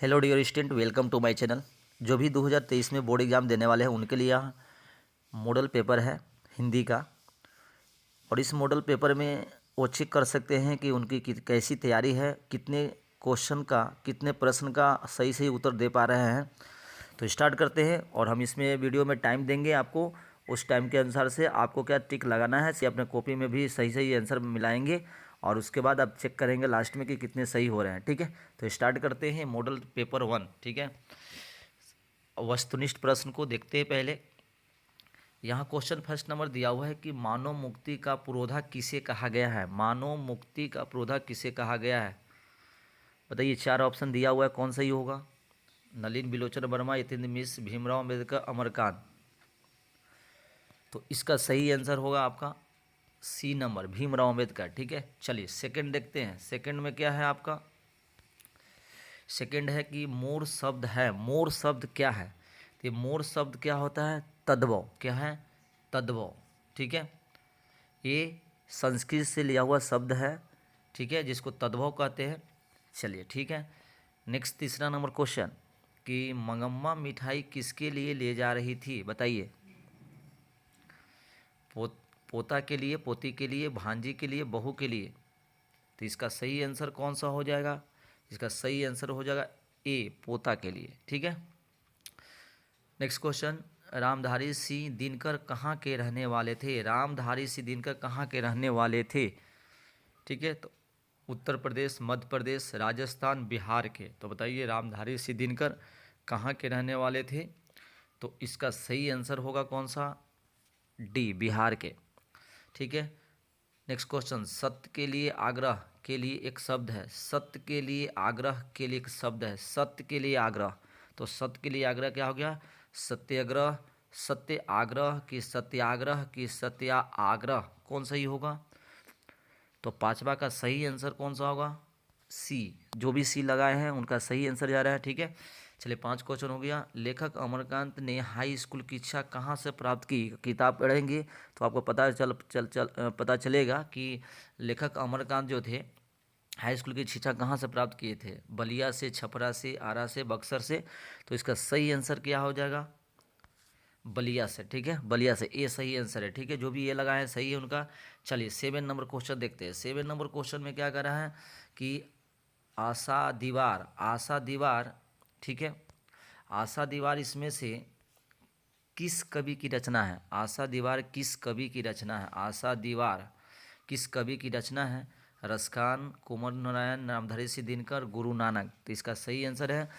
Hello dear student, welcome to my channel. जो भी 2023 में बोर्ड एग्ज़ाम देने वाले हैं उनके लिए यह मॉडल पेपर है हिंदी का। और इस मॉडल पेपर में वो चेक कर सकते हैं कि उनकी कैसी तैयारी है, कितने क्वेश्चन का, कितने प्रश्न का सही सही उत्तर दे पा रहे हैं। तो स्टार्ट करते हैं और हम इसमें वीडियो में टाइम देंगे आपको। उस टाइम के अनुसार से आपको क्या टिक लगाना है, से अपने कॉपी में भी सही सही आंसर मिलाएंगे और उसके बाद आप चेक करेंगे लास्ट में कि कितने सही हो रहे हैं। ठीक है, तो स्टार्ट करते हैं मॉडल पेपर 1। ठीक है, वस्तुनिष्ठ प्रश्न को देखते हैं पहले। यहाँ क्वेश्चन फर्स्ट नंबर दिया हुआ है कि मानव मुक्ति का पुरोधा किसे कहा गया है। मानव मुक्ति का पुरोधा किसे कहा गया है, बताइए। 4 ऑप्शन दिया हुआ है, कौन सही होगा। नलिन बिलोचन वर्मा, यतीन्द्र मिश्र, भीमराव अम्बेडकर, अमरकांत। तो इसका सही आंसर होगा आपका सी नंबर, भीमराव अम्बेडकर। ठीक है, चलिए सेकंड देखते हैं। सेकंड में क्या है आपका, सेकंड है कि मोर शब्द है। मोर शब्द क्या है, तो ये मोर शब्द क्या होता है, तद्भव। क्या है, तद्भव। ठीक है, ये संस्कृत से लिया हुआ शब्द है। ठीक है, जिसको तद्भव कहते हैं। चलिए ठीक है, नेक्स्ट तीसरा नंबर क्वेश्चन कि मंगम्मा मिठाई किसके लिए ले जा रही थी, बताइए। पोता के लिए, पोती के लिए, भांजी के लिए, बहू के लिए। तो इसका सही आंसर कौन सा हो जाएगा, इसका सही आंसर हो जाएगा ए, पोता के लिए। ठीक है, नेक्स्ट क्वेश्चन, रामधारी सिंह दिनकर कहाँ के रहने वाले थे। रामधारी सिंह दिनकर कहाँ के रहने वाले थे। ठीक है, तो उत्तर प्रदेश, मध्य प्रदेश, राजस्थान, बिहार के। तो बताइए रामधारी सिंह दिनकर कहाँ के रहने वाले थे। तो इसका सही आंसर होगा कौन सा, डी, बिहार के। ठीक है, नेक्स्ट क्वेश्चन, सत्य के लिए आग्रह के लिए एक शब्द है। सत्य के लिए आग्रह के लिए एक शब्द है। सत्य के लिए आग्रह, तो सत्य के लिए आग्रह क्या हो गया, सत्याग्रह, सत्य आग्रह की सत्याग्रह की सत्या आग्रह, कौन सही होगा। तो पांचवा का सही आंसर कौन सा होगा, सी। जो भी सी लगाए हैं उनका सही आंसर जा रहा है। ठीक है, चलिए 5 क्वेश्चन हो गया। लेखक अमरकांत ने हाई स्कूल की शिक्षा कहाँ से प्राप्त की। किताब पढ़ेंगे तो आपको पता चलेगा कि लेखक अमरकांत जो थे हाई स्कूल की शिक्षा कहाँ से प्राप्त किए थे। बलिया से, छपरा से, आरा से, बक्सर से। तो इसका सही आंसर क्या हो जाएगा, बलिया से। ठीक है, बलिया से, ए सही आंसर है। ठीक है, जो भी ये लगा है सही है उनका। चलिए 7 नंबर क्वेश्चन देखते हैं। 7 नंबर क्वेश्चन में क्या कर रहा है कि आशा दीवार, आशा दीवार। ठीक है, आशा दीवार इसमें से किस कवि की रचना है। आशा दीवार किस कवि की रचना है। आशा दीवार किस कवि की रचना है। रसखान, कुंवर नारायण, नामधारी सिंह दिनकर, गुरु नानक। तो इसका सही आंसर है,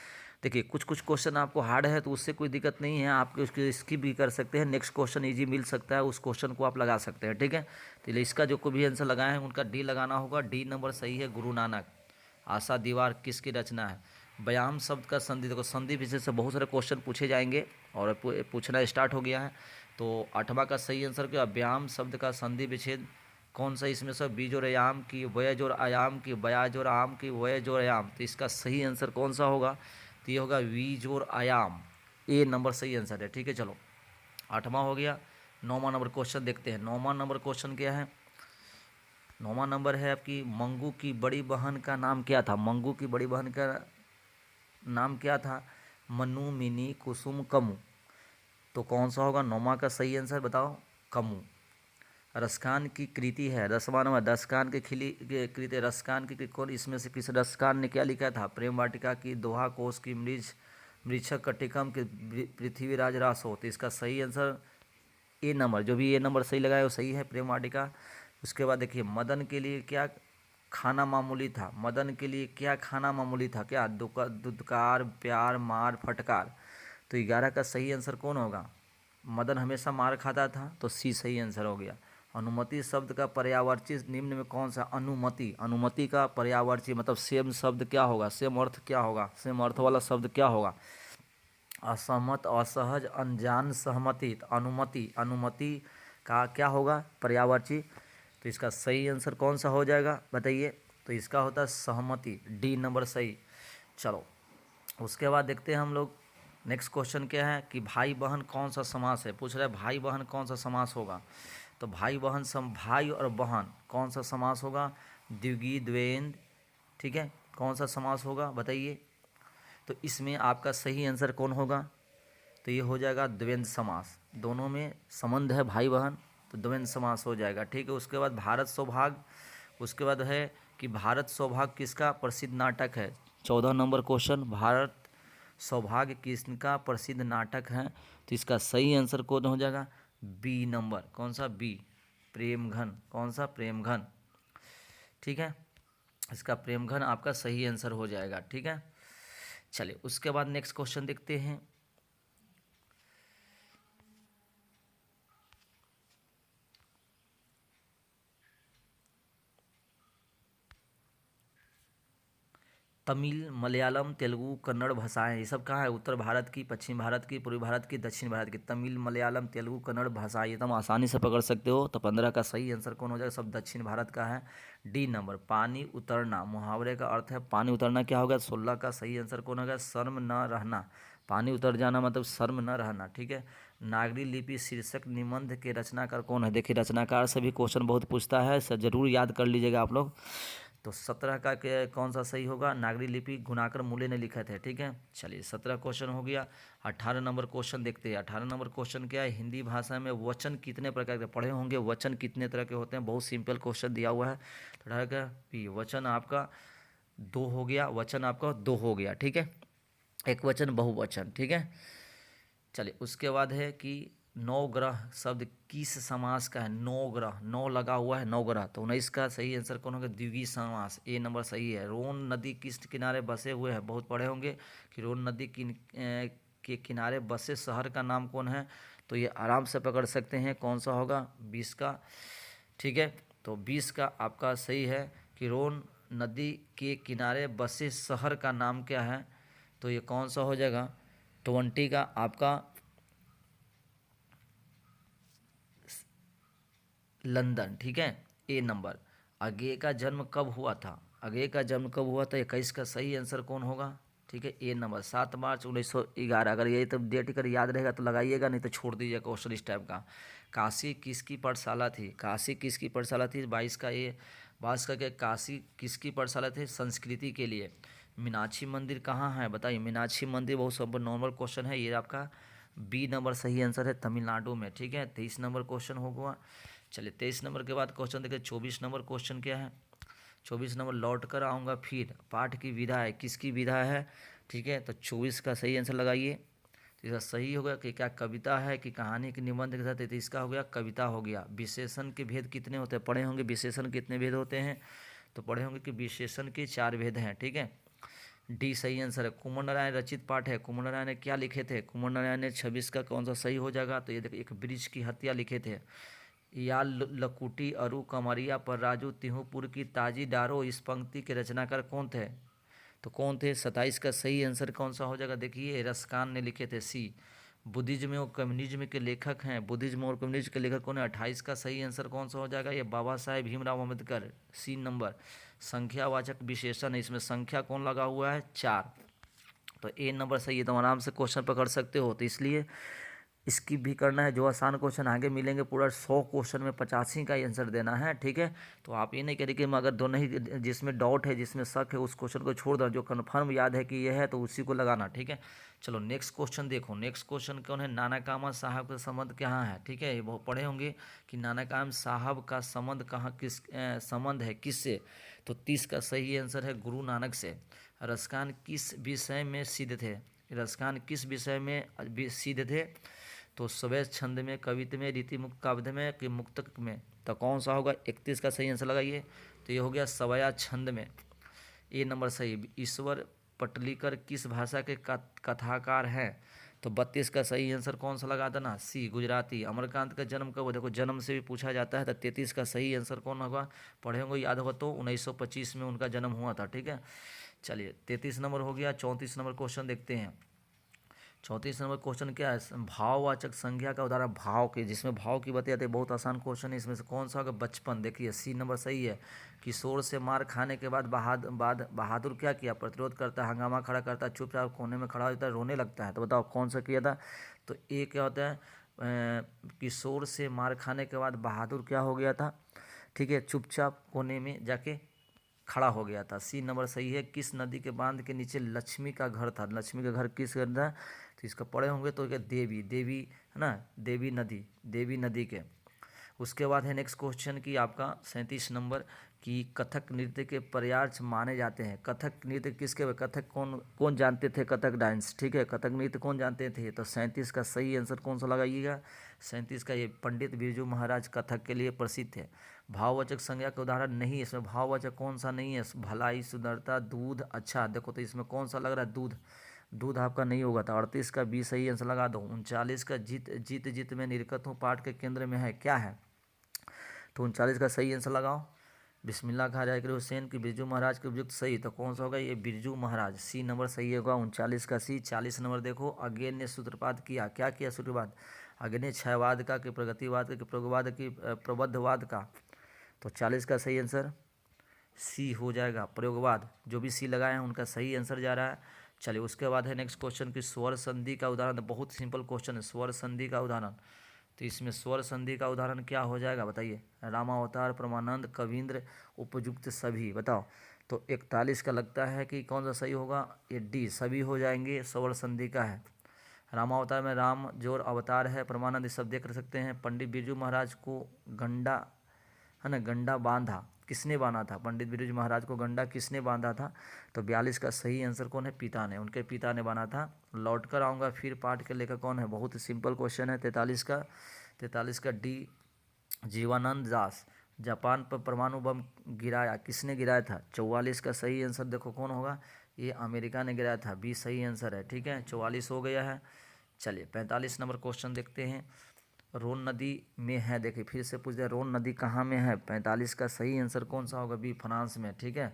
देखिए कुछ कुछ क्वेश्चन आपको हार्ड है तो उससे कोई दिक्कत नहीं है, आप उसकी स्किप भी कर सकते हैं। नेक्स्ट क्वेश्चन इजी मिल सकता है, उस क्वेश्चन को आप लगा सकते हैं। ठीक है, तो इसका जो कोई भी आंसर लगाए हैं उनका डी लगाना होगा। डी नंबर सही है, गुरु नानक। आशा दीवार किसकी रचना है। व्यायाम शब्द का संधि, देखो संधि विशेष से बहुत सारे क्वेश्चन पूछे जाएंगे और पूछना स्टार्ट हो गया है। तो 8वां का सही आंसर क्या, व्यायाम शब्द का संधि विच्छेद कौन सा इसमें से, बीज और आयाम की, वयज और आयाम की, बयाज और आम की, वयज और आयाम। तो इसका सही आंसर कौन सा होगा, तो ये होगा वीज और आयाम, ए नंबर सही आंसर है। ठीक है, चलो 8वां हो गया। 9वां नंबर क्वेश्चन देखते हैं। 9वां नंबर क्वेश्चन क्या है, 9वां नंबर है आपकी, मंगू की बड़ी बहन का नाम क्या था। मंगू की बड़ी बहन का नाम क्या था, मनु, मिनी, कुसुम, कमु। तो कौन सा होगा 9वां का सही आंसर, बताओ, कमु। रसखान की कृति है, 10वां नंबर, दसखान की कृति, रसखान की कौन, इसमें से किस रसखान ने क्या लिखा था, प्रेम वाटिका की, दोहा कोश की, मृच्छक कटिकम की, पृथ्वीराज रासो। तो इसका सही आंसर ए नंबर, जो भी ए नंबर सही लगाया वो सही है, प्रेम वाटिका। उसके बाद देखिए, मदन के लिए क्या खाना मामूली था। मदन के लिए क्या खाना मामूली था, क्या दुत्कार, प्यार, मार, फटकार। तो 11 का सही आंसर कौन होगा, मदन हमेशा मार खाता था, तो सी सही आंसर हो गया। अनुमति शब्द का पर्यायवाची निम्न में कौन सा, अनुमति, अनुमति का पर्यायवाची मतलब सेम शब्द क्या होगा, सेम अर्थ क्या होगा, सेम अर्थ वाला शब्द क्या होगा, असहमत, असहज, अनजान, सहमति। तो अनुमति, अनुमति का क्या होगा, पर्यायवाची। तो इसका सही आंसर कौन सा हो जाएगा, बताइए। तो इसका होता है सहमति, डी नंबर सही। चलो उसके बाद देखते हैं हम लोग नेक्स्ट क्वेश्चन क्या है कि भाई बहन कौन सा समास है। पूछ रहा है भाई बहन कौन सा समास होगा। तो भाई बहन भाई और बहन कौन सा समास होगा, द्विगु द्वंद्व। ठीक है, कौन सा समास होगा बताइए। तो इसमें आपका सही आंसर कौन होगा? तो ये हो जाएगा द्वंद्व समास, दोनों में संबंध है भाई बहन, तो द्वंद्व समास हो जाएगा। ठीक है, उसके बाद भारत सौभाग्य, उसके बाद है कि भारत सौभाग्य किसका प्रसिद्ध नाटक है? 14 नंबर क्वेश्चन, भारत सौभाग्य किसका प्रसिद्ध नाटक है? तो इसका सही आंसर कौन हो जाएगा? बी नंबर, कौन सा? बी, प्रेमघन। कौन सा? प्रेमघन। ठीक है, इसका प्रेमघन आपका सही आंसर हो जाएगा। ठीक है, चलिए उसके बाद नेक्स्ट क्वेश्चन देखते हैं। तमिल, मलयालम, तेलुगु, कन्नड़ भाषाएं, ये सब कहाँ है? उत्तर भारत की, पश्चिम भारत की, पूर्वी भारत की, दक्षिण भारत की। तमिल, मलयालम, तेलुगु, कन्नड़ भाषा, ये तुम आसानी से पकड़ सकते हो। तो 15 का सही आंसर कौन हो जाएगा? सब दक्षिण भारत का है। डी नंबर, पानी उतरना, मुहावरे का अर्थ है पानी उतरना। क्या होगा? 16 का सही आंसर कौन होगा? शर्म न रहना, पानी उतर जाना मतलब शर्म न रहना। ठीक है, नागरी लिपि शीर्षक निबंध के रचनाकार कौन है? देखिए रचनाकार से भी क्वेश्चन बहुत पूछता है, सर जरूर याद कर लीजिएगा आप लोग। तो 17 का कौन सा सही होगा? नागरी लिपि गुणाकर मूल्य ने लिखे थे। ठीक है, चलिए 17 क्वेश्चन हो गया। 18 नंबर क्वेश्चन देखते हैं। 18 नंबर क्वेश्चन क्या है? हिंदी भाषा में वचन कितने प्रकार के? पढ़े होंगे वचन कितने तरह के होते हैं, बहुत सिंपल क्वेश्चन दिया हुआ है। तो 18 का पी, वचन आपका 2 हो गया, वचन आपका 2 हो गया। ठीक है, एक वचन बहुवचन। ठीक है, चलिए उसके बाद है कि नौ ग्रह शब्द किस समास का है? नौ ग्रह, नौ लगा हुआ है, नौ ग्रह। तो 19 का सही आंसर कौन होगा? द्विगुणी समास, ए नंबर सही है। रोन नदी किस किनारे बसे हुए हैं? बहुत पढ़े होंगे कि रोन नदी के किनारे बसे शहर का नाम कौन है? तो ये आराम से पकड़ सकते हैं, कौन सा होगा? 20 का। ठीक है, तो 20 का आपका सही है कि रोन नदी के किनारे बसे शहर का नाम क्या है? तो ये कौन सा हो जाएगा? 20 का आपका लंदन। ठीक है, ए नंबर। अगेय का जन्म कब हुआ था? अगेय का जन्म कब हुआ था? 21 का सही आंसर कौन होगा? ठीक है, ए नंबर 7 मार्च 1911। अगर ये तो डेट अगर याद रहेगा तो लगाइएगा, नहीं तो छोड़ दीजिएगा क्वेश्चन इस टाइप का। काशी किसकी पाठशाला थी? काशी किसकी पाठशाला थी? 22 का ए। 22 का क्या? काशी किसकी पाठशाला थी? संस्कृति के लिए। मीनाक्षी मंदिर कहाँ है? बताइए, मीनाक्षी मंदिर बहुत सब नॉर्मल क्वेश्चन है, ये आपका बी नंबर सही आंसर है, तमिलनाडु में। ठीक है, 23 नंबर क्वेश्चन हो गया। चलिए 23 नंबर के बाद क्वेश्चन देखिए 24 नंबर क्वेश्चन क्या है? 24 नंबर, लौट कर आऊँगा फिर, पाठ की विधा है, किसकी विधा है? ठीक है, तो 24 का सही आंसर लगाइए। तो इसका सही हो गया कि क्या कविता है कि कहानी के निबंध के साथ? तो इसका हो गया कविता हो गया। विशेषण के भेद कितने होते हैं? पढ़े होंगे विशेषण कितने भेद होते हैं? तो पढ़े होंगे कि विशेषण के 4 भेद हैं। ठीक है, डी सही आंसर है। कुमार नारायण रचित पाठ है, कुमार नारायण ने क्या लिखे थे? कुमार नारायण ने 26 का कौन सा सही हो जाएगा? तो ये देखिए एक वृक्ष की हत्या लिखे थे। या लकुटी अरु कमरिया पर राजू तिहुपुर की ताजी डारो, इस पंक्ति के रचनाकार कौन थे? तो कौन थे? 27 का सही आंसर कौन सा हो जाएगा? देखिए रसकान ने लिखे थे, सी। बुद्धिज्म और कम्युनिज्म के लेखक हैं, बुद्धिज्म और कम्युनिज्म के लेखक कौन है? 28 का सही आंसर कौन सा हो जाएगा? ये बाबा साहेब भीमराव अम्बेडकर, सी नंबर। संख्यावाचक विशेषण है, इसमें संख्या कौन लगा हुआ है? 4। तो ए नंबर सही है, तो आराम से क्वेश्चन पकड़ सकते हो। तो इसलिए स्किप भी करना है, जो आसान क्वेश्चन आगे मिलेंगे पूरा 100 क्वेश्चन में 85 का ही आंसर देना है। ठीक है, तो आप ये नहीं करिए कि अगर दोनों ही जिसमें डाउट है, जिसमें शक है, उस क्वेश्चन को छोड़ दो, जो कन्फर्म याद है कि ये है तो उसी को लगाना। ठीक है, चलो नेक्स्ट क्वेश्चन देखो। नेक्स्ट क्वेश्चन कौन है? नाना कामा साहब का संबंध कहाँ है? ठीक है, ये बहुत पढ़े होंगे कि नाना काम साहब का संबंध कहाँ किस संबंध है किससे? तो 30 का सही आंसर है गुरु नानक से। रसकान किस विषय में सिद्ध थे? रसकान किस विषय में सिद्ध थे? तो स्वैच्छिक छंद में, कविता में, रीति मुक्त काव्य में कि मुक्तक में? तो कौन सा होगा? 31 का सही आंसर लगाइए। तो ये हो गया सवया छंद में, ए नंबर सही। ईश्वर पटलीकर किस भाषा के कथाकार हैं? तो 32 का सही आंसर कौन सा लगा देना? सी, गुजराती। अमरकांत का जन्म कब? देखो जन्म से भी पूछा जाता है। तो 33 का सही आंसर कौन होगा? पढ़े होंगे, याद होगा तो 1925 में उनका जन्म हुआ था। ठीक है, चलिए 33 नंबर हो गया। 34 नंबर क्वेश्चन देखते हैं। 34 नंबर क्वेश्चन क्या है? भाववाचक संज्ञा का उदाहरण भाव के, जिसमें भाव की बातें आती है, बहुत आसान क्वेश्चन है। इसमें से कौन सा होगा? बचपन। देखिए सी नंबर सही है। किशोर से मार खाने के बाद बहादुर क्या किया? प्रतिरोध करता है, हंगामा खड़ा करता है, चुपचाप कोने में खड़ा होता है, रोने लगता है। तो बताओ कौन सा किया था? तो ए क्या होता है? किशोर से मार खाने के बाद बहादुर क्या हो गया था? ठीक है, चुपचाप कोने में जाके खड़ा हो गया था। सी नंबर सही है। किस नदी के बांध के नीचे लक्ष्मी का घर था? लक्ष्मी का घर किस घर था? तो इसका पढ़े होंगे तो क्या, देवी, देवी है ना, देवी नदी, देवी नदी के। उसके बाद है नेक्स्ट क्वेश्चन की आपका 37 नंबर कि कथक नृत्य के पर्याय माने जाते हैं। कथक नृत्य किसके, कथक कौन कौन जानते थे कथक डांस, ठीक है, कथक नृत्य कौन जानते थे? तो 37 का सही आंसर कौन सा लगाइएगा? 37 का ये पंडित बिरजू महाराज कथक के लिए प्रसिद्ध थे। भाववाचक संज्ञा के उदाहरण नहीं है इसमें, भाववाचक कौन सा नहीं है? भलाई, सुंदरता, दूध, अच्छा। देखो तो इसमें कौन सा लग रहा है? दूध। दूध आपका नहीं होगा तो 38 का बी सही आंसर लगा दो। 39 का जीत जीत जीत में निर्गत हूँ पाठ के केंद्र में है, क्या है? तो 39 का सही आंसर लगाओ। बिस्मिल्लाह खा जाकिर हुसैन की बिरजू महाराज के उपयुक्त सही, तो कौन सा होगा? ये बिरजू महाराज, सी नंबर सही होगा 39 का सी। 40 नंबर देखो, अगेन ने सूत्रपात किया, क्या किया सूत्रपात? अगेन ने क्षयवाद का, कि प्रगतिवाद का, कि प्रयोगवाद की, प्रबद्धवाद का। तो 40 का सही आंसर सी हो जाएगा, प्रयोगवाद। जो भी सी लगाए हैं उनका सही आंसर जा रहा है। चलिए उसके बाद है नेक्स्ट क्वेश्चन की स्वर संधि का उदाहरण। बहुत सिंपल क्वेश्चन है, स्वर संधि का उदाहरण। तो इसमें स्वर संधि का उदाहरण क्या हो जाएगा बताइए? रामावतार, परमानंद, कविंद्र, उपयुक्त सभी, बताओ। तो 41 का लगता है कि कौन सा सही होगा? ये डी, सभी हो जाएंगे, स्वर संधि का है। रामावतार में राम जोर अवतार है, परमानंद सब देख सकते हैं। पंडित बिरजू महाराज को गंडा, है ना, गंडा बांधा, किसने बांधा था? पंडित बिरजू महाराज को गंडा किसने बांधा था? तो 42 का सही आंसर कौन है? पिता ने, उनके पिता ने बांधा था। लौट कर आऊँगा फिर पाठ के लेखक कौन है? बहुत सिंपल क्वेश्चन है। 43 का डी, जीवानंद दास। जापान पर परमाणु बम गिराया, किसने गिराया था? 44 का सही आंसर देखो कौन होगा? ये अमेरिका ने गिराया था, बी सही आंसर है, ठीक है। 44 हो गया है। चलिए 45 नंबर क्वेश्चन देखते हैं। रोन नदी में है, देखिए फिर से पूछ दिया, रोन नदी कहाँ में है? 45 का सही आंसर कौन सा होगा? बी, फ्रांस में, ठीक है।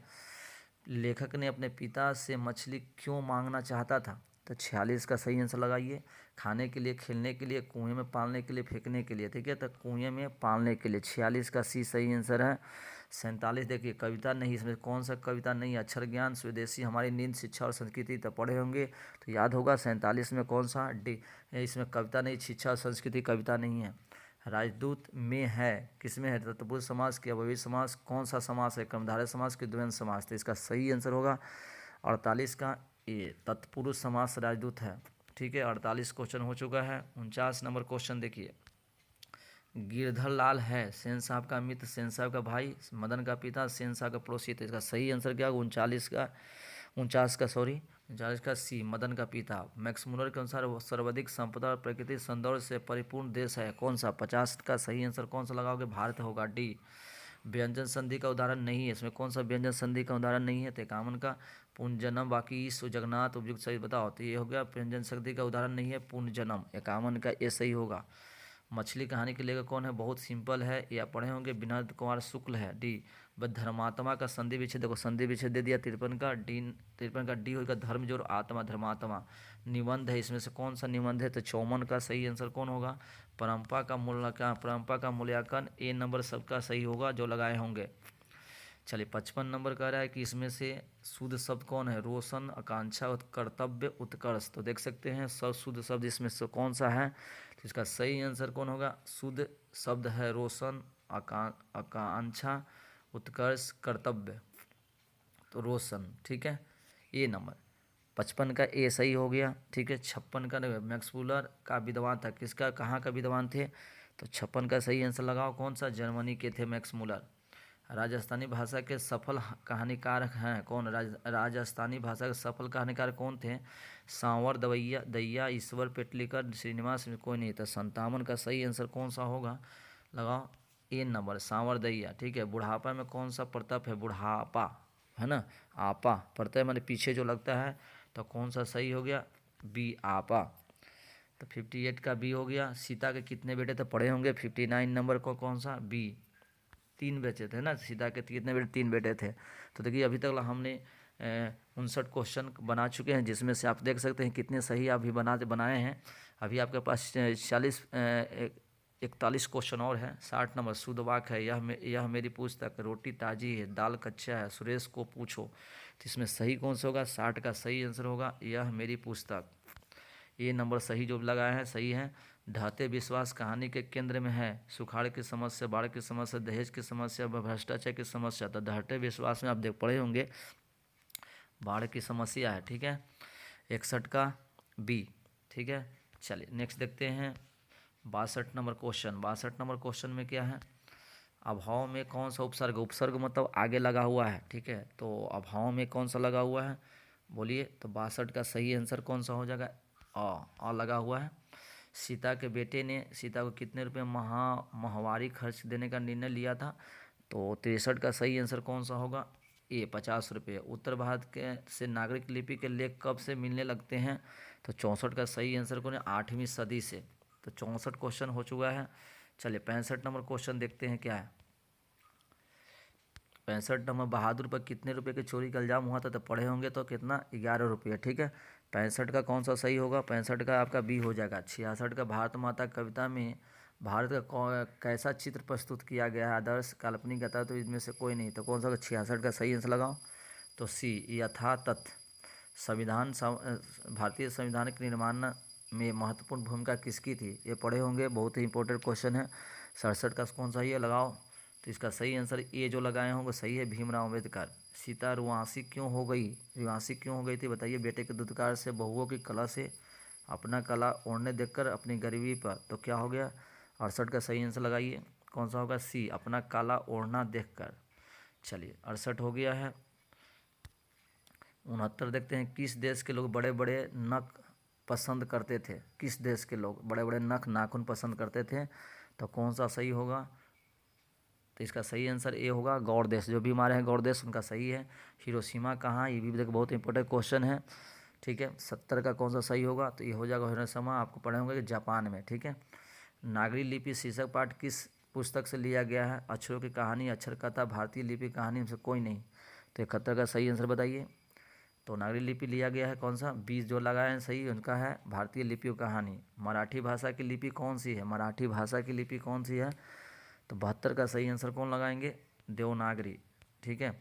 लेखक ने अपने पिता से मछली क्यों मांगना चाहता था? तो 46 का सही आंसर लगाइए। खाने के लिए, खेलने के लिए, कुएं में पालने के लिए, फेंकने के लिए, ठीक है। तो कुएं में पालने के लिए, 46 का सी सही आंसर है। 47 देखिए, कविता नहीं, इसमें कौन सा कविता नहीं है? अक्षर ज्ञान, स्वदेशी, हमारी नींद, शिक्षा और संस्कृति, तो पढ़े होंगे तो याद होगा। 47 में कौन सा डी, इसमें कविता नहीं, शिक्षा और संस्कृति कविता नहीं है। राजदूत में है, किस में है? तत्पुरुष समास के, अव्ययी समास, कौन सा समास है? कर्मधारय समास के द्वंद्व समास, तो इसका सही आंसर होगा 48 का ए, तत्पुरुष समास राजदूत है, ठीक है। 48 क्वेश्चन हो चुका है। 49 नंबर क्वेश्चन देखिए। गिरधर लाल है सेन साहब का मित्र, सेन साहब का भाई, मदन का पिता, सेन साहब का पड़ोसी, तो इसका सही आंसर क्या होगा? 49 का सी, मदन का पिता। मैक्स मुलर के अनुसार वो सर्वाधिक संपदा और प्रकृति सौंदर्य से परिपूर्ण देश है, कौन सा? 50 का सही आंसर कौन सा लगाओगे? भारत होगा, डी। व्यंजन संधि का उदाहरण नहीं है, इसमें कौन सा व्यंजन संधि का उदाहरण नहीं है? 51 का पुनर्जन्म, बाकी ईश्व जगन्नाथ, उपयुक्त सही बताओ। तो ये हो गया व्यंजन संधि का उदाहरण नहीं है, पुनर्जन्म। 51 का ये सही होगा। मछली कहानी के लेखक कौन है? बहुत सिंपल है, या पढ़े होंगे, विनोद कुमार शुक्ल है, डी। बस धर्मात्मा का संधि विच्छेद, देखो संधि विच्छेद दे दिया। 53 का डी होगा, धर्म जोड़ आत्मा, धर्मात्मा। निबंध है, इसमें से कौन सा निबंध है? तो 54 का सही आंसर कौन होगा? परंपरा का मूल्यांकन, ए नंबर सबका सही होगा जो लगाए होंगे। चलिए 55 नंबर कह रहा है कि इसमें से शुद्ध शब्द कौन है? रोशन, आकांक्षा, कर्तव्य, उत्कर्ष, तो देख सकते हैं सब शुद्ध शब्द इसमें से कौन सा है? तो इसका सही आंसर कौन होगा? शुद्ध शब्द है रोशन, आकांक्षा, उत्कर्ष, कर्तव्य, तो रोशन, ठीक है। ए नंबर 55 का ए सही हो गया, ठीक है। 56 का मैक्समूलर का विद्वान था, किसका, कहाँ का विद्वान थे? तो 56 का सही आंसर लगाओ, कौन सा? जर्मनी के थे मैक्समूलर। राजस्थानी भाषा के सफल कहानीकार हैं कौन? राजस्थानी भाषा के सफल कहानीकार कौन थे? सांवर दैया, ईश्वर पेटलीकर, श्रीनिवास, कोई नहीं था। 57 का सही आंसर कौन सा होगा? लगाओ ए नंबर, सांवर दैया, ठीक है। बुढ़ापा में कौन सा प्रताप है? बुढ़ापा, है ना, आपा प्रत्यय मैंने पीछे जो लगता है, तो कौन सा सही हो गया? बी, आपा। तो 58 का बी हो गया। सीता के कितने बेटे थे? पढ़े होंगे। 59 नंबर को कौन सा? बी, 3 बेटे थे ना सीता के, कितने बेटे? 3 बेटे थे। तो देखिए अभी तक हमने 59 क्वेश्चन बना चुके हैं, जिसमें से आप देख सकते हैं कितने सही अभी बनाए हैं। अभी आपके पास 41 क्वेश्चन और है। 60 नंबर शुद्ध वाक्य है, यह मेरी पुस्तक, रोटी ताजी है, दाल कच्चा है, सुरेश को पूछो, तो इसमें सही कौन सा होगा? 60 का सही आंसर होगा यह मेरी पुस्तक। ए नंबर सही जो लगाया है सही है। ढहते विश्वास कहानी के केंद्र में है। सुखाड़ की समस्या, बाढ़ की समस्या, दहेज की समस्या, भ्रष्टाचार की समस्या। तो ढहते विश्वास में आप देख पढ़े होंगे बाढ़ की समस्या है, ठीक है। 61 का बी, ठीक है। चलिए नेक्स्ट देखते हैं 62 नंबर क्वेश्चन। 62 नंबर क्वेश्चन में क्या है, अभाव में कौन सा उपसर्ग, उपसर्ग मतलब आगे लगा हुआ है, ठीक है। तो अभाव में कौन सा लगा हुआ है बोलिए। तो 62 का सही आंसर कौन सा हो जाएगा, अ लगा हुआ है। सीता के बेटे ने सीता को कितने रुपए माहवारी खर्च देने का निर्णय लिया था। तो 63 का सही आंसर कौन सा होगा, ए 50 रुपये। उत्तर भारत के से नागरिक लिपि के लेख कब से मिलने लगते हैं। तो 64 का सही आंसर कौन है, 8वीं सदी से। तो 64 क्वेश्चन हो चुका है। चलिए 65 नंबर क्वेश्चन देखते हैं क्या है। 65 नंबर, बहादुर पर कितने रुपए की चोरी का इल्जाम हुआ था। तो पढ़े होंगे तो कितना, 11 रुपये, ठीक है। 65 का कौन सा सही होगा, 65 का आपका बी हो जाएगा। 66 का भारत माता कविता में भारत का कैसा चित्र प्रस्तुत किया गया है, आदर्श काल्पनिक था। तो इसमें से कोई नहीं, तो कौन सा 66 का सही आंसर लगाओ। तो सी यथातथ। संविधान भारतीय संविधान के निर्माण में महत्वपूर्ण भूमिका किसकी थी, ये पढ़े होंगे, बहुत ही इंपॉर्टेंट क्वेश्चन है। 67 का कौन सा है लगाओ। तो इसका सही आंसर ये जो लगाए होंगे सही है, भीमराव अम्बेडकर। सीता रुआंसी क्यों हो गई, रुआंसी क्यों हो गई थी बताइए। बेटे के दुत्कार से, बहुओं की कला से, अपना कला ओढ़ने देखकर, अपनी गरीबी पर। तो क्या हो गया, 68 का सही आंसर लगाइए, कौन सा होगा, सी अपना काला ओढ़ना देखकर। चलिए 68 हो गया है। 69 देखते हैं, किस देश के लोग बड़े बड़े नख पसंद करते थे। किस देश के लोग बड़े बड़े नख नाखून पसंद करते थे। तो कौन सा सही होगा। तो इसका सही आंसर ए होगा, गौड़ देश। जो भी हमारे हैं गौड़ देश उनका सही है। हिरोशिमा कहाँ, ये भी देखो बहुत इंपॉर्टेंट क्वेश्चन है, ठीक है। 70 का कौन सा सही होगा। तो ये हो जाएगा हिरोशिमा, आपको पढ़े होंगे कि जापान में, ठीक है। नागरी लिपि शीर्षक पाठ किस पुस्तक से लिया गया है। अक्षरों की कहानी, अक्षर कथा, भारतीय लिपि कहानी में से कोई नहीं। तो 71 का सही आंसर बताइए। तो नागरी लिपि लिया गया है कौन सा, 20 जो लगाए हैं सही उनका है भारतीय लिपि कहानी। मराठी भाषा की लिपि कौन सी है, मराठी भाषा की लिपि कौन सी है। तो 72 का सही आंसर कौन लगाएंगे, देवनागरी, ठीक है।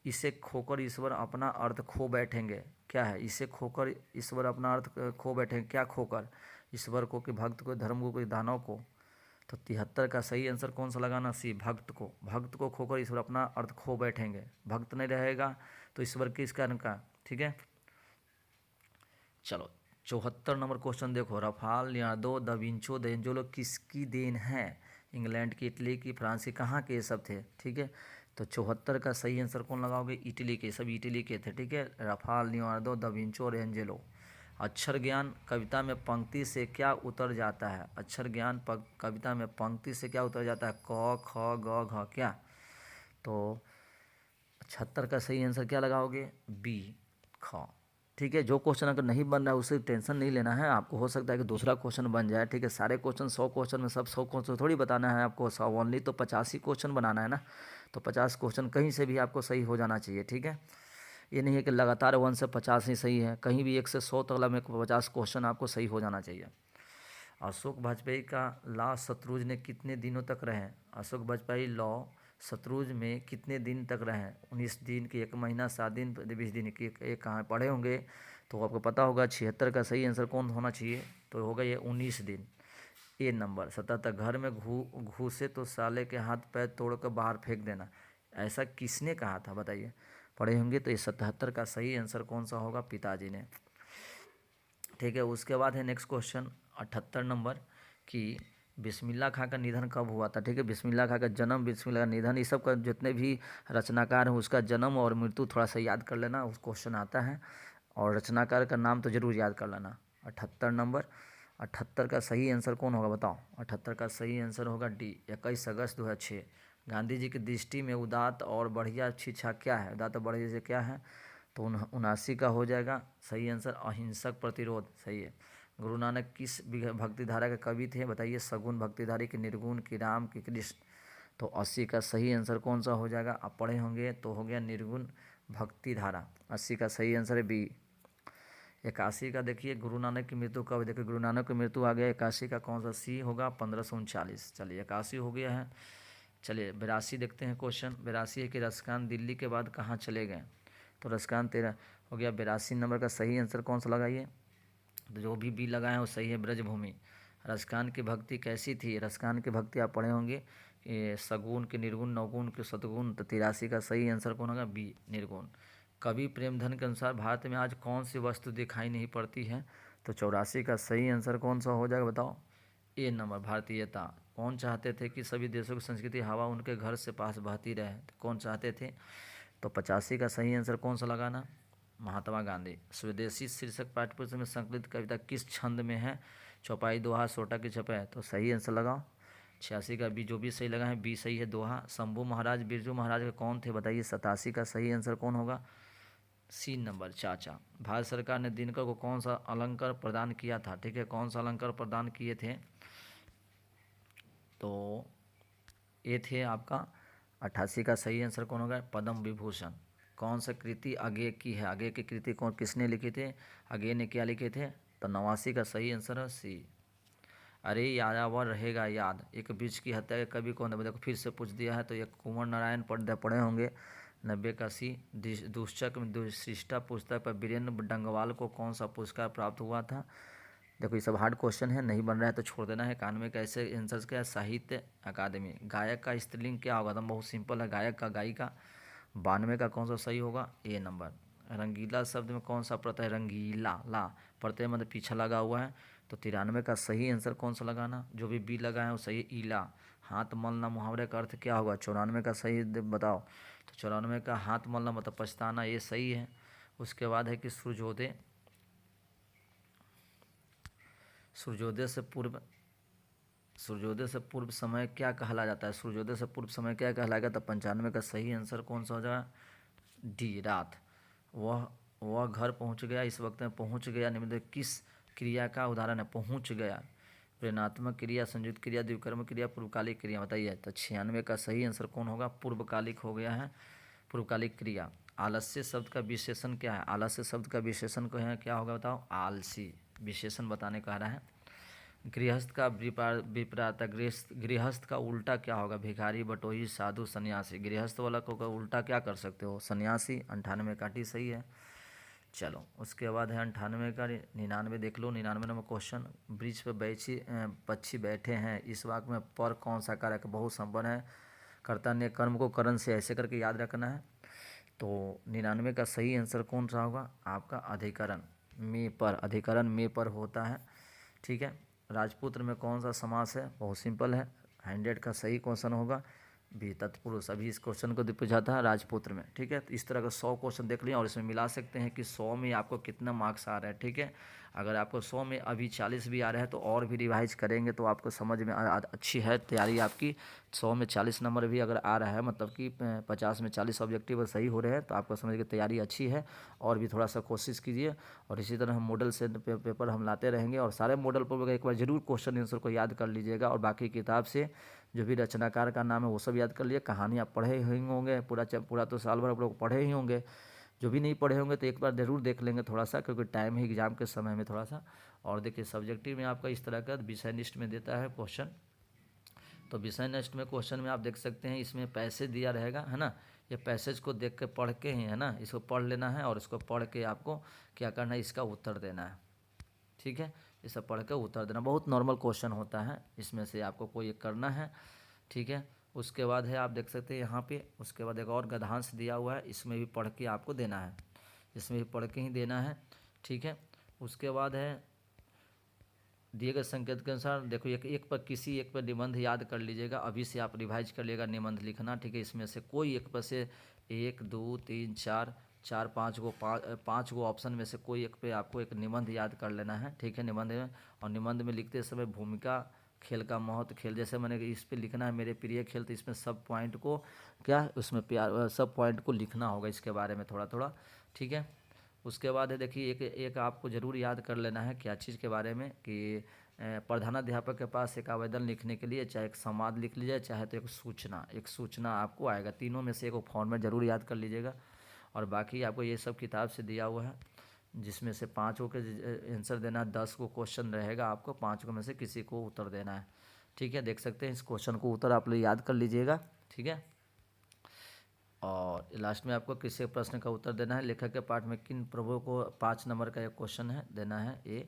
इसे खोकर ईश्वर अपना अर्थ खो बैठेंगे, क्या है, इसे खोकर ईश्वर अपना अर्थ खो बैठेंगे, क्या खोकर, ईश्वर को कि भक्त को, धर्म को कि दानव को। तो 73 का सही आंसर कौन सा लगाना, सी भक्त को। भक्त को खोकर ईश्वर अपना अर्थ खो बैठेंगे, भक्त नहीं रहेगा तो ईश्वर किस कारण का, ठीक है। चलो 74 नंबर क्वेश्चन देखो, रफाल, लियोनार्डो दा विंची, डेंजलो किसकी देन है। इंग्लैंड की, इटली की, फ्रांस की, कहाँ के ये सब थे, ठीक है। तो 74 का सही आंसर कौन लगाओगे, इटली के, सब इटली के थे, ठीक है। रफाल, लियोनार्डो दा विंची और एंजेलो। अक्षर ज्ञान कविता में पंक्ति से क्या उतर जाता है। अक्षर ज्ञान कविता में पंक्ति से क्या उतर जाता है, क ख ग घ, क्या। तो 76 का सही आंसर क्या लगाओगे, बी ख, ठीक है। जो क्वेश्चन अगर नहीं बन रहा है उससे टेंशन नहीं लेना है आपको, हो सकता है कि दूसरा क्वेश्चन बन जाए, ठीक है। सारे क्वेश्चन 100 क्वेश्चन में सब 100 क्वेश्चन थोड़ी बताना है आपको, 100 ओनली तो 85 क्वेश्चन बनाना है ना। तो 50 क्वेश्चन कहीं से भी आपको सही हो जाना चाहिए, ठीक है। ये नहीं है कि लगातार 1 से 50 ही सही है, कहीं भी 1 से 100 तक में 50 क्वेश्चन आपको सही हो जाना चाहिए। अशोक वाजपेयी का लॉ शत्रुंज ने कितने दिनों तक रहे। अशोक वाजपेयी लॉ शत्रुंज में कितने दिन तक रहे, 19 दिन की, 1 महीना, 7 दिन, 20 दिन की, एक कहाँ पढ़े होंगे तो आपको पता होगा। 76 का सही आंसर कौन होना चाहिए, तो होगा ये 19 दिन, ए नंबर। 77 घर में घुसे तो साले के हाथ पैर तोड़कर बाहर फेंक देना, ऐसा किसने कहा था बताइए, पढ़े होंगे। तो ये 77 का सही आंसर कौन सा होगा, पिताजी ने, ठीक है। उसके बाद है नेक्स्ट क्वेश्चन 78 नंबर कि बिस्मिल्लाह खां का निधन कब हुआ था, ठीक है। बिस्मिल्लाह खां का जन्म, बिस्मिल्लाह का निधन, ये सब का जितने भी रचनाकार हैं उसका जन्म और मृत्यु थोड़ा सा याद कर लेना, उस क्वेश्चन आता है। और रचनाकार का नाम तो जरूर याद कर लेना। 78 नंबर, 78 का सही आंसर कौन होगा बताओ। 78 का सही आंसर होगा डी, 21 अगस्त 2006। गांधी जी की दृष्टि में उदात्त और बढ़िया शिक्षा क्या है, उदात्त और बढ़िया से क्या है। तो 79 का हो जाएगा सही आंसर, अहिंसक प्रतिरोध, सही है। गुरु नानक किस भक्ति धारा के कवि थे बताइए, सगुन भक्तिधारी की, निर्गुण की, राम की, कृष्ण। तो 80 का सही आंसर कौन सा हो जाएगा, आप पढ़े होंगे तो हो गया निर्गुण भक्ति धारा। 80 का सही आंसर है बी। 81 का देखिए, गुरु नानक की मृत्यु कब, देखिए गुरु नानक की मृत्यु आ गया। 81 का कौन सा सी होगा, 1539। चलिए 81 हो गया है। चलिए 82 देखते हैं क्वेश्चन। 82 है कि रसकान दिल्ली के बाद कहाँ चले गए। तो रसकान 13 हो गया। 82 नंबर का सही आंसर कौन सा लगाइए, तो जो भी बी लगाए हैं वो सही है, ब्रजभूमि। रसकान की भक्ति कैसी थी? रसकान की भक्ति आप पढ़े होंगे, ये सगुण के निर्गुण, नवगुण के सतगुण, तो 83 का सही आंसर कौन होगा? बी, निर्गुण। कवि प्रेमधन के अनुसार भारत में आज कौन सी वस्तु दिखाई नहीं पड़ती है? तो 84 का सही आंसर कौन सा हो जाएगा बताओ? ए नंबर, भारतीयता। कौन चाहते थे कि सभी देशों की संस्कृति हवा उनके घर से पास बहती रहे? तो कौन चाहते थे? तो 85 का सही आंसर कौन सा लगाना? महात्मा गांधी। स्वदेशी शीर्षक पाठ्यपुस्तक में संकलित कविता किस छंद में है? चौपाई, दोहा, सोटा की छपाई? तो सही आंसर लगाओ। 86 का बी, जो भी सही लगा है बी सही है, दोहा। शंभू महाराज बिरजू महाराज के कौन थे बताइए? 87 का सही आंसर कौन होगा? सी नंबर, चाचा। भारत सरकार ने दिनकर को कौन सा अलंकार प्रदान किया था? ठीक है, कौन सा अलंकार प्रदान किए थे? तो ये थे आपका 88 का सही आंसर कौन होगा? पद्म विभूषण। कौन सा कृति अज्ञेय की है? अज्ञेय की कृति कौन किसने लिखे थे? अज्ञेय ने क्या लिखे थे? तो 89 का सही आंसर है सी। अरे यायावर रहेगा याद, एक बीच की हत्या के कवि कौन है? देखो फिर से पूछ दिया है, तो ये कुंवर नारायण पढ़े होंगे। 90 का सी। दुष्चक में दुशिष्टा पुस्तक पर वीरेंद्र डंगवाल को कौन सा पुरस्कार प्राप्त हुआ था? देखो ये सब हार्ड क्वेश्चन है, नहीं बन रहा है तो छोड़ देना है। 91 का ऐसे आंसर क्या है? साहित्य अकादमी। गायक का स्त्रीलिंग क्या होगा? तो बहुत सिंपल है, गायक का गायिका। 92 का कौन सा सही होगा? ए नंबर। रंगीला शब्द में कौन सा प्रत्यय? रंगीला, ला प्रत्यय मतलब पीछे लगा हुआ है। तो 93 का सही आंसर कौन सा लगाना? जो भी बी लगा है वो सही है, ईला। हाथ मलना मुहावरे का अर्थ क्या होगा? 94 का सही बताओ। तो 94 का हाथ मलना मतलब पछताना, ये सही है। उसके बाद है कि सूर्योदय, सूर्योदय से पूर्व, सूर्योदय से पूर्व समय क्या कहला जाता है? सूर्योदय से पूर्व समय क्या कहलाएगा? तो 95 का सही आंसर कौन सा हो जाएगा? डी, रात। वह घर पहुंच गया, इस वक्त में पहुंच गया निम्न किस क्रिया का उदाहरण है? पहुंच गया। प्रेरणात्मक क्रिया, संयुक्त क्रिया, द्विकर्म क्रिया, पूर्वकालिक क्रिया बताइए। तो 96 का सही आंसर कौन होगा? पूर्वकालिक हो गया है, पूर्वकालिक क्रिया। आलस्य शब्द का विशेषण क्या है? आलस्य शब्द का विशेषण को है क्या होगा बताओ? आलसी। विशेषण बताने कह रहा है। गृहस्थ का विपरीत, गृहस्थ का उल्टा क्या होगा? भिखारी, बटोही, साधु, सन्यासी। गृहस्थ वाला को उल्टा क्या कर सकते हो? सन्यासी। 98 का टी सही है। चलो उसके बाद है 98 का 99 देख लो। 99 नंबर क्वेश्चन, ब्रिज पर बैठी पक्षी बैठे हैं, इस वाक्य में पर कौन सा कारक बहुत संपन्न है? कर्ता ने कर्म को करण से ऐसे करके याद रखना है। तो 99 का सही आंसर कौन सा होगा? आपका अधिकरण में पर, अधिकरण में पर होता है। ठीक है। राजपुत्र में कौन सा समास है? बहुत सिंपल है। 100 का सही क्वेश्चन होगा बी, तत्पुरुष। अभी इस क्वेश्चन को पूछा था राजपुत्र में। ठीक है, तो इस तरह का 100 क्वेश्चन देख लिया और इसमें मिला सकते हैं कि 100 में आपको कितना मार्क्स आ रहा है। ठीक है, अगर आपको 100 में अभी 40 भी आ रहा है तो और भी रिवाइज करेंगे तो आपको समझ में अच्छी है तैयारी आपकी। 100 में 40 नंबर भी अगर आ रहा है, मतलब कि 50 में 40 ऑब्जेक्टिव सही हो रहे हैं, तो आपको समझ के तैयारी अच्छी है। और भी थोड़ा सा कोशिश कीजिए। और इसी तरह हम मॉडल से पेपर हम लाते रहेंगे और सारे मॉडल पर एक बार जरूर क्वेश्चन आंसर को याद कर लीजिएगा। और बाकी किताब से जो भी रचनाकार का नाम है वो सब याद कर लिए। कहानी आप पढ़े ही होंगे, पूरा तो साल भर आप लोग पढ़े ही होंगे। जो भी नहीं पढ़े होंगे तो एक बार ज़रूर देख लेंगे थोड़ा सा, क्योंकि टाइम है एग्जाम के समय में थोड़ा सा। और देखिए सब्जेक्टिव में आपका इस तरह का विषय निष्ठ में देता है क्वेश्चन। तो विषय निष्ठ में क्वेश्चन में आप देख सकते हैं, इसमें पैसेज दिया रहेगा, है ना। ये पैसेज को देख के पढ़ के ही, है ना, इसको पढ़ लेना है और इसको पढ़ के आपको क्या करना है? इसका उत्तर देना है। ठीक है, ये सब पढ़ के उत्तर देना। बहुत नॉर्मल क्वेश्चन होता है, इसमें से आपको कोई एक करना है। ठीक है, उसके बाद है आप देख सकते हैं यहाँ पे, उसके बाद एक और गद्यांश दिया हुआ है, इसमें भी पढ़ के आपको देना है, इसमें भी पढ़ के ही देना है। ठीक है, उसके बाद है दिए गए संकेत के अनुसार देखो एक पर किसी एक पर निबंध याद कर लीजिएगा। अभी से आप रिवाइज कर लीजिएगा निबंध लिखना। ठीक है, इसमें से कोई एक पर से 1 2 3 4 5 गो ऑप्शन में से कोई एक पे आपको एक निबंध याद कर लेना है। ठीक है, निबंध में, और निबंध में लिखते समय भूमिका, खेल का महत्व, खेल जैसे मैंने इस पे लिखना है मेरे प्रिय खेल, तो इसमें सब पॉइंट को क्या उसमें प्यार सब पॉइंट को लिखना होगा इसके बारे में थोड़ा थोड़ा। ठीक है, उसके बाद है देखिए एक आपको ज़रूर याद कर लेना है क्या चीज़ के बारे में कि प्रधानाध्यापक के पास एक आवेदन लिखने के लिए चाहे एक संवाद लिख लीजिए, चाहे तो एक सूचना आपको आएगा, तीनों में से एक फॉर्मेट ज़रूर याद कर लीजिएगा। और बाकी आपको ये सब किताब से दिया हुआ है, जिसमें से 5 को के आंसर देना है। 10 को क्वेश्चन रहेगा, आपको 5 को में से किसी को उत्तर देना है। ठीक है, देख सकते हैं इस क्वेश्चन को उत्तर आप लोग याद कर लीजिएगा। ठीक है, और लास्ट में आपको किसी प्रश्न का उत्तर देना है। लेखक के पाठ में किन प्रभुओं को 5 नंबर का एक क्वेश्चन है देना है ए।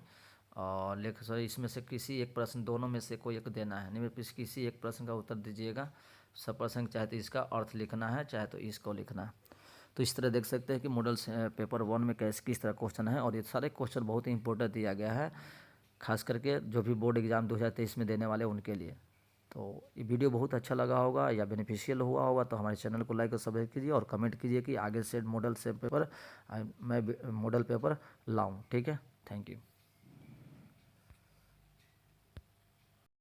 और लेख सर इसमें से किसी एक प्रश्न, दोनों में से कोई एक देना है, निम्न में किसी एक प्रश्न का उत्तर दीजिएगा। सब प्रश्न चाहे तो इसका अर्थ लिखना है, चाहे तो इसको लिखना है। तो इस तरह देख सकते हैं कि मॉडल पेपर 1 में कैसे किस तरह क्वेश्चन है, और ये सारे क्वेश्चन बहुत ही इंपॉर्टेंट दिया गया है, खास करके जो भी बोर्ड एग्जाम 2023 में देने वाले उनके लिए। तो ये वीडियो बहुत अच्छा लगा होगा या बेनिफिशियल हुआ होगा तो हमारे चैनल को लाइक और सब्सक्राइब कीजिए और कमेंट कीजिए कि आगे से मॉडल से पेपर मैं मॉडल पेपर लाऊं। ठीक है, थैंक यू।